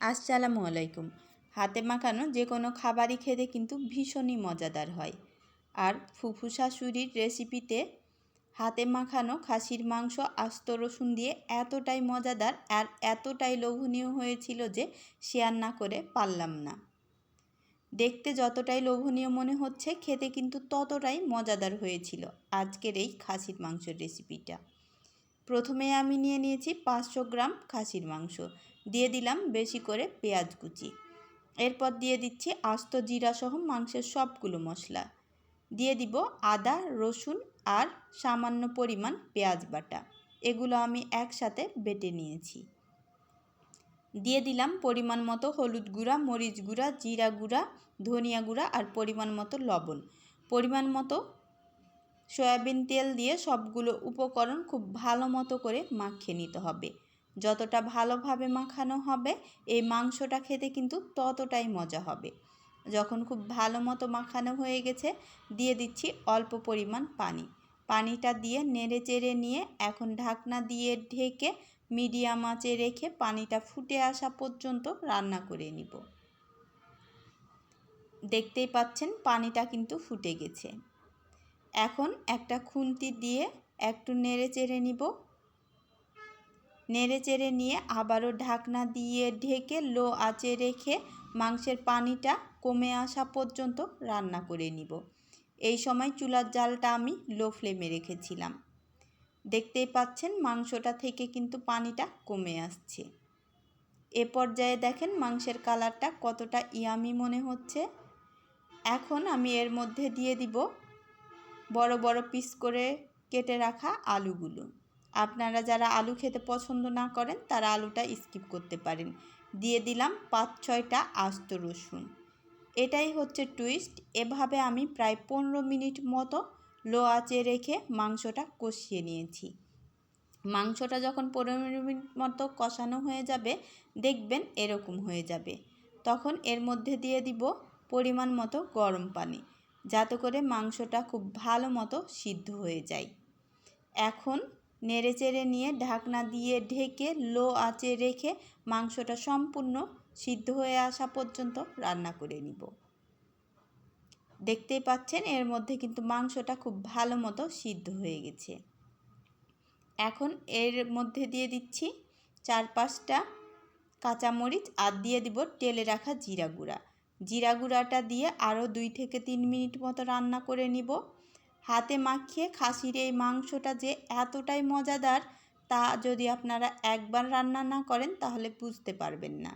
আসসালামু আলাইকুম। হাতে মাখানো যে কোনো খাবারই খেতে কিন্তু ভীষণই মজাদার হয়। আর ফুফু শাশুড়ির রেসিপিতে হাতে মাখানো খাসির মাংস আস্ত রসুন দিয়ে এতটাই মজাদার আর এতটাই লোভনীয় হয়েছিল যে শেয়ার না করে পারলাম না। দেখতে যতটাই লোভনীয় মনে হচ্ছে, খেতে কিন্তু ততটাই মজাদার হয়েছিল আজকের এই খাসির মাংসের রেসিপিটা। প্রথমে আমি নিয়ে নিয়েছি 500 গ্রাম খাসির মাংস, দিয়ে দিলাম বেশি করে পেঁয়াজ কুচি। এরপর দিয়ে দিচ্ছি আস্ত জিরা সহ মাংসের সবগুলো মশলা, দিয়ে দিব আদা রসুন আর সামান্য পরিমাণ পেঁয়াজ বাটা। এগুলো আমি একসাথে বেটে নিয়েছি। দিয়ে দিলাম পরিমাণ মতো হলুদ গুঁড়া, মরিচ গুঁড়া, জিরা গুঁড়া, ধনিয়া গুঁড়া আর পরিমাণ মতো লবণ। পরিমাণ মতো সয়াবিন তেল দিয়ে সবগুলো উপকরণ খুব ভালো মতো করে মাখিয়ে নিতে হবে। যতটা ভালোভাবে মাখানো হবে এই মাংসটা খেতে কিন্তু ততটাই মজা হবে। যখন খুব ভালো মতো মাখানো হয়ে গেছে, দিয়ে দিচ্ছি অল্প পরিমাণ পানি। পানিটা দিয়ে নেড়ে চেড়ে নিয়ে এখন ঢাকনা দিয়ে ঢেকে মিডিয়াম আঁচে রেখে পানিটা ফুটে আসা পর্যন্ত রান্না করে নিব। দেখতেই পাচ্ছেন পানিটা কিন্তু ফুটে গেছে। এখন একটা খুন্তি দিয়ে একটু নেড়ে চেড়ে নিব। নেড়ে চেড়ে নিয়ে আবারও ঢাকনা দিয়ে ঢেকে লো আঁচে রেখে মাংসের পানিটা কমে আসা পর্যন্ত রান্না করে নিব। এই সময় চুলার জালটা আমি লো ফ্লেমে রেখেছিলাম। দেখতেই পাচ্ছেন মাংসটা থেকে কিন্তু পানিটা কমে আসছে। এ পর্যায়ে দেখেন মাংসের কালারটা কতটা ইয়ামি মনে হচ্ছে। এখন আমি এর মধ্যে দিয়ে দিব বড় বড় পিস করে কেটে রাখা আলুগুলো। আপনারা যারা আলু খেতে পছন্দ না করেন তারা আলুটা স্কিপ করতে পারেন। দিয়ে দিলাম 5-6টা আস্ত রসুন। এটাই হচ্ছে টুইস্ট। এভাবে আমি প্রায় 15 মিনিট মতো লো আঁচে রেখে মাংসটা কষিয়ে নিয়েছি। মাংসটা যখন 15 মিনিট মতো কষানো হয়ে যাবে, দেখবেন এরকম হয়ে যাবে। তখন এর মধ্যে দিয়ে দিব পরিমাণ মতো গরম পানি, যাতে করে মাংসটা খুব ভালো মতো সিদ্ধ হয়ে যায়। এখন নেড়েচেড়ে নিয়ে ঢাকনা দিয়ে ঢেকে লো আঁচে রেখে মাংসটা সম্পূর্ণ সিদ্ধ হয়ে আসা পর্যন্ত রান্না করে নিব। দেখতেই পাচ্ছেন এর মধ্যে কিন্তু মাংসটা খুব ভালো মতো সিদ্ধ হয়ে গেছে। এখন এর মধ্যে দিয়ে দিচ্ছি 4-5টা কাঁচামরিচ আর দিয়ে দিব টেলে রাখা জিরা গুঁড়া। জিরা গুঁড়াটা দিয়ে আরও 2-3 মিনিট মতো রান্না করে নিব। হাতে মাখিয়ে খাসির এই মাংসটা যে এতটাই মজাদার, তা যদি আপনারা একবার রান্না না করেন তাহলে বুঝতে পারবেন না।